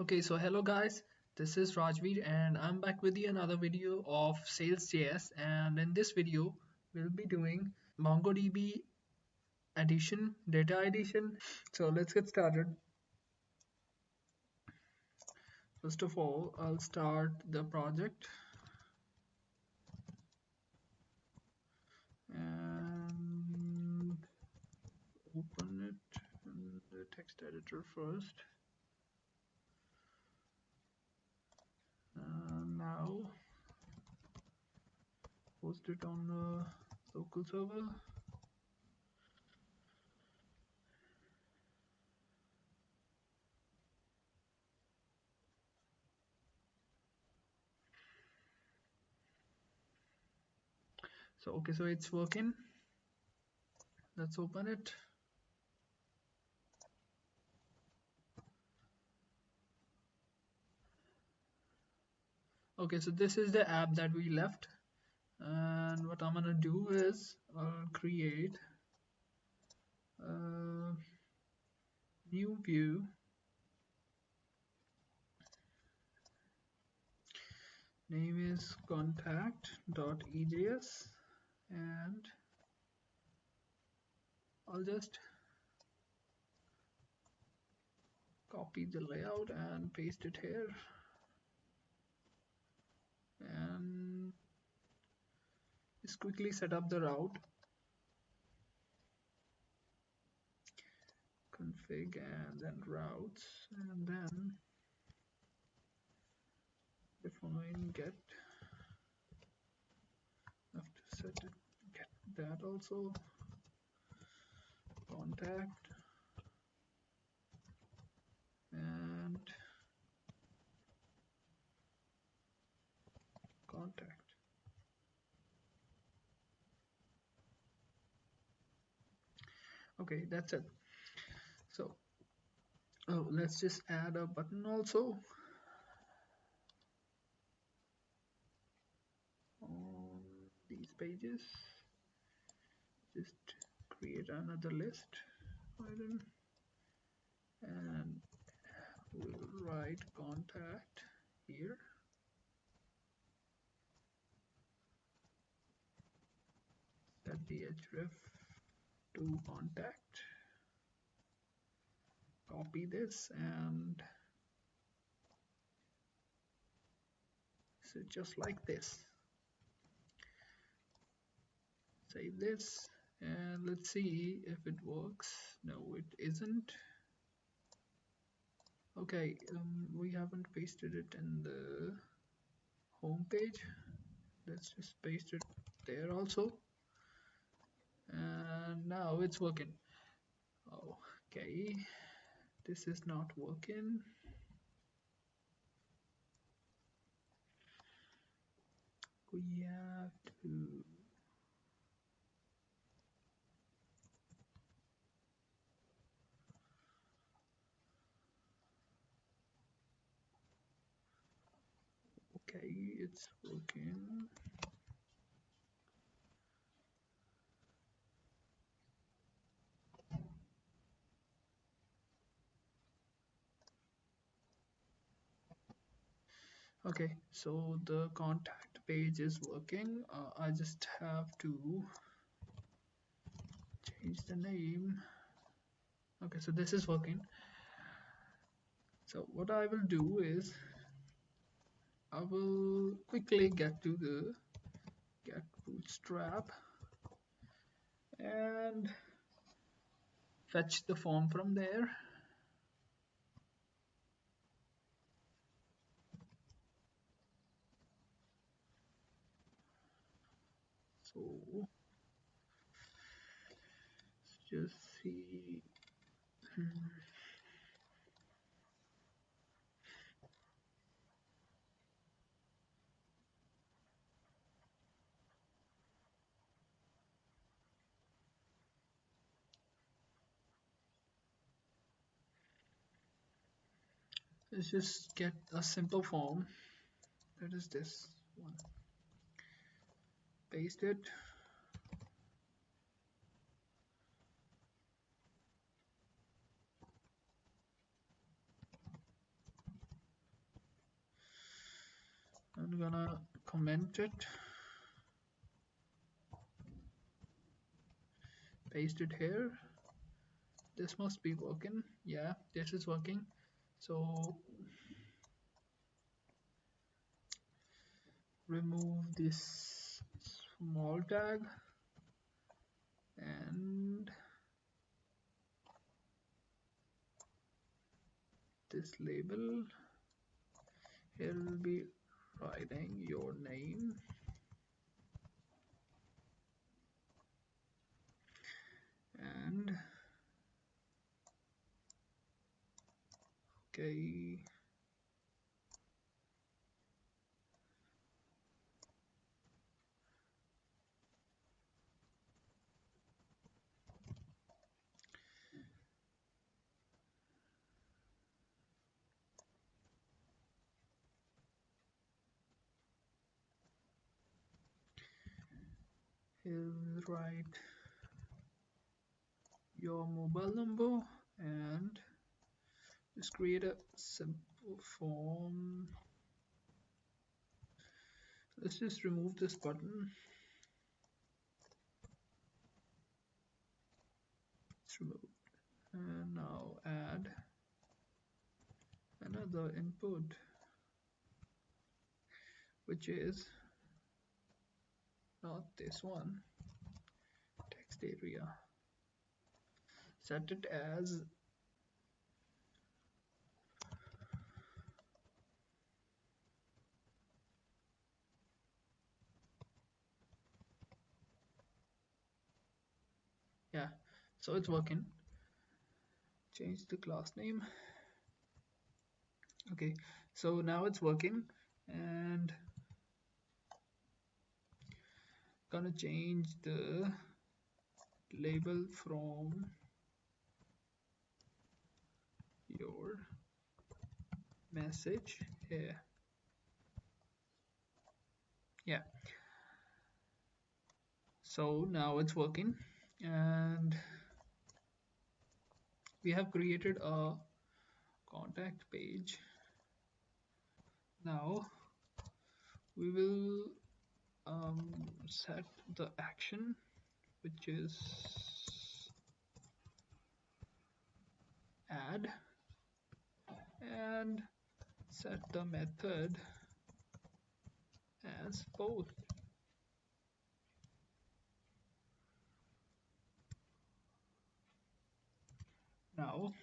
Okay, so hello guys, this is Rajvir and I'm back with you another video of Sales.js, and in this video we'll be doing MongoDB addition, data addition. So let's get started. First of all, I'll start the project and open it in the text editor first. Now host it on the local server. So okay, so it's working. Let's open it. Okay, so this is the app that we left, and what I'm gonna do is I'll create a new view. Name is contact.ejs, and I'll just copy the layout and paste it here, and just quickly set up the route. Config and then routes, and then define get. Have to set it, get that also. Contact and contact. Okay, that's it. So let's just add a button also on these pages. Just create another list item and we'll write contact here. Set the href to contact. Copy this and so just like this. Save this and let's see if it works. No, it isn't. Okay, we haven't pasted it in the home page. Let's just paste it there also, and now it's working. Okay, this is not working. We have to okay, it's working. Okay, so the contact page is working. I just have to change the name. Okay, so this is working. So what I will do is I will quickly get to the get Bootstrap and fetch the form from there. So let's just see. Let's just get a simple form. That is this one. Paste it. I'm gonna comment it, paste it here. This must be working. Yeah, this is working. So remove this small tag and this label. Here will be writing your name and okay. Here we'll write your mobile number and just create a simple form. Let's just remove this button. It's removed. And now add another input, which is not this one, text area. Set it as yeah, so it's working. Change the class name. Okay, so now it's working, and gonna change the label from your message here. Yeah, so now it's working, and we have created a contact page. Now we will set the action, which is add, and set the method as post. Now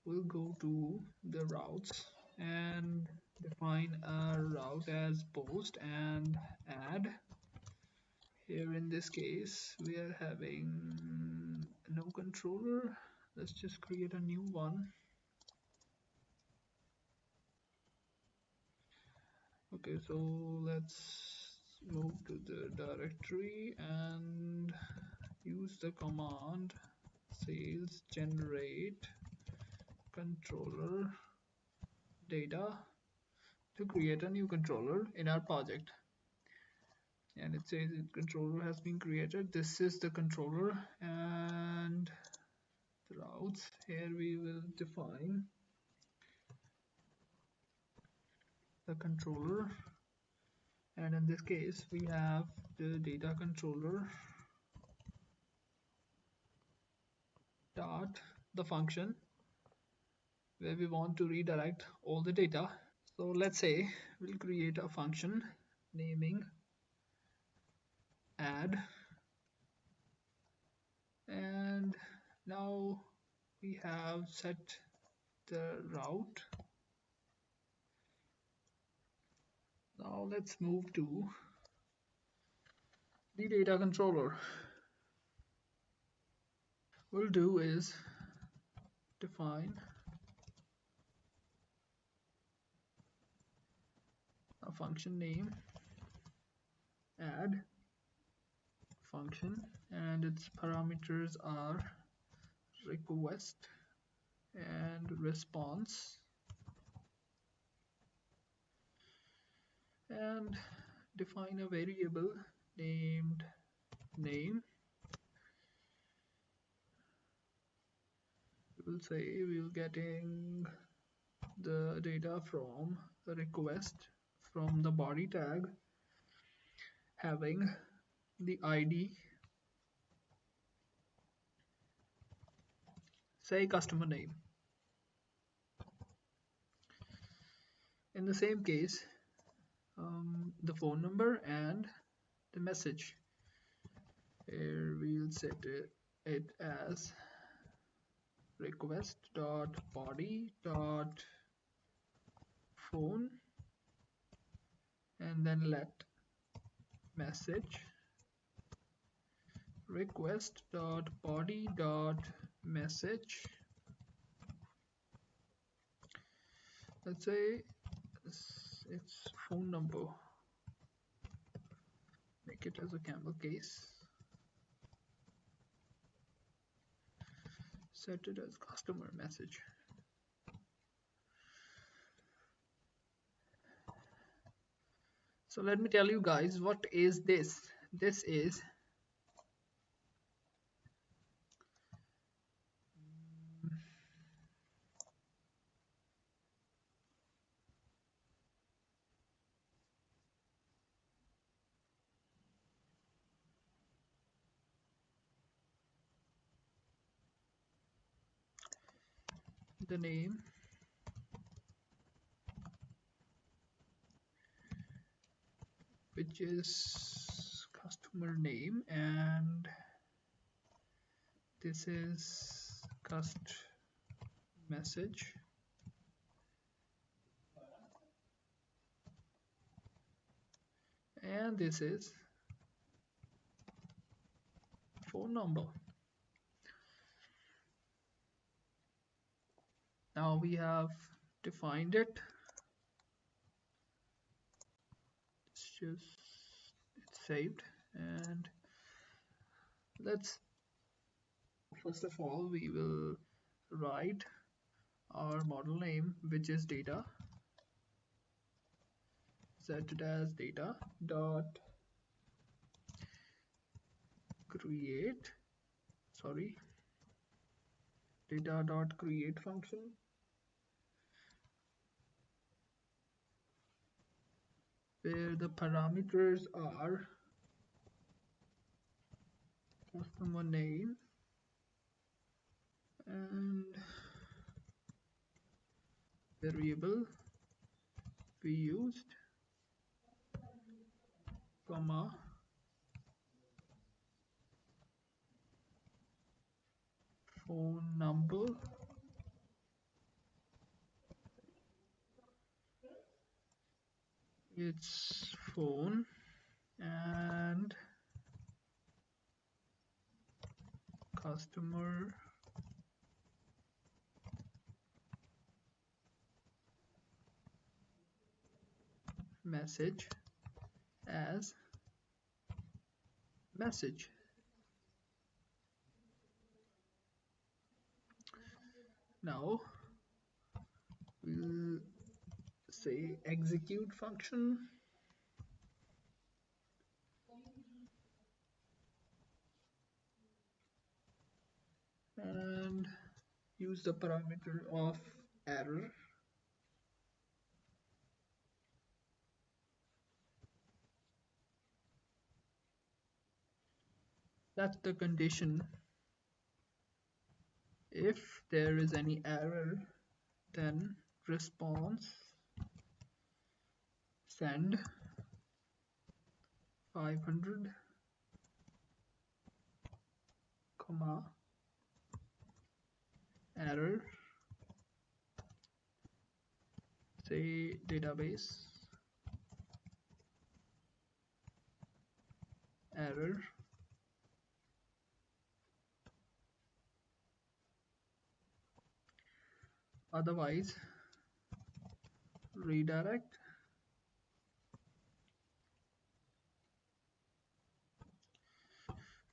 we'll go to the routes and define a route as post and add. Here in this case we are having no controller. Let's just create a new one. Okay, so let's move to the directory and use the command sales generate controller data to create a new controller in our project. And it says the controller has been created. This is the controller, and the routes. Here we will define the controller, and in this case we have the data controller dot the function where we want to redirect all the data. So let's say we'll create a function naming add, and now we have set the route. Now let's move to the data controller. What we'll do is define a function name add function, and its parameters are request and response, and define a variable named name. We'll say we'll getting the data from the request from the body tag having the ID, say customer name. In the same case, the phone number and the message. Here we'll set it as request.body.phone and then let message request.body.message. Let's say it's phone number. Make it as a camel case. Set it as customer message. So let me tell you guys, what is this? This is the name, which is customer name, and this is cust message, and this is phone number. Now we have defined it. It's saved, and let's first of all we will write our model name, which is data. Set it as data dot create data dot create function, where the parameters are customer name and variable we used, comma, phone number, it's phone, and customer message as message. Now we'll say execute function, and use the parameter of error. That's the condition. If there is any error, then response send 500, comma, error, say database error, otherwise redirect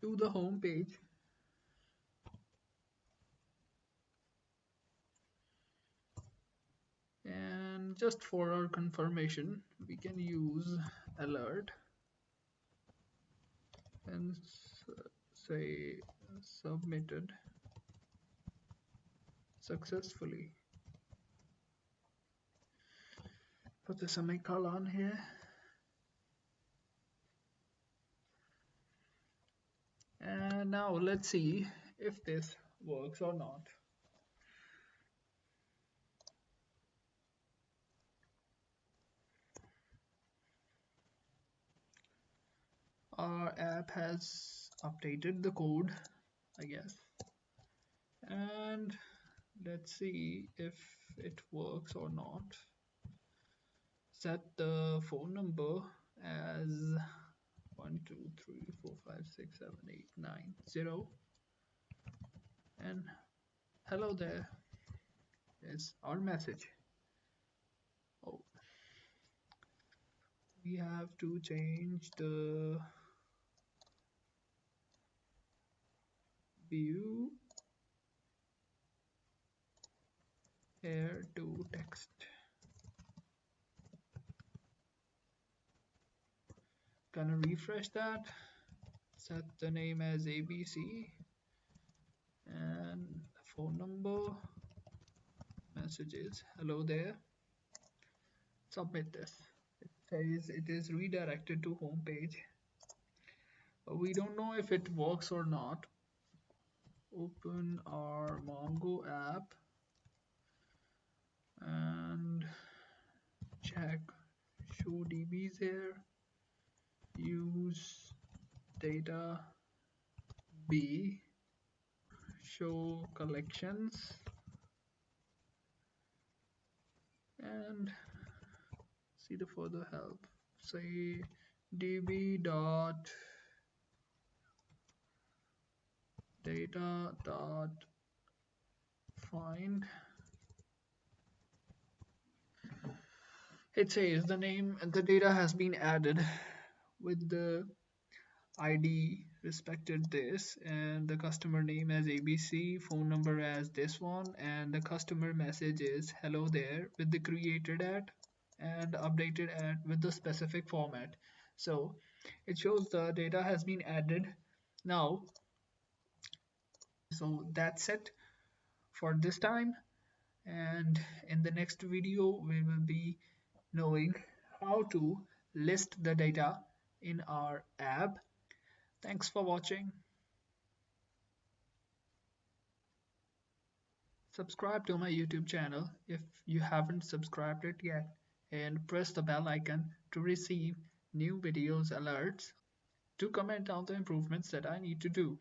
to the home page, and just for our confirmation we can use alert and say submitted successfully. Put the semicolon here. And now let's see if this works or not. Our app has updated the code, I guess. And let's see if it works or not. Set the phone number as 123456789 and hello there is our message. Oh, we have to change the view here to text. Gonna refresh that, set the name as ABC and phone number, messages, hello there. Submit this. It says it is redirected to home page, but we don't know if it works or not. Open our Mongo app and check show DBs here. Use data B, show collections, and see the further help. Say db dot data dot find. It says the name and the data has been added with the ID respected this and the customer name as ABC, phone number as this one, and the customer message is hello there with the created at and updated at with the specific format. So it shows the data has been added now. So that's it for this time, and in the next video we will be knowing how to list the data in our app. Thanks for watching. Subscribe to my YouTube channel if you haven't subscribed it yet, and press the bell icon to receive new videos alerts. To comment on the improvements that I need to do.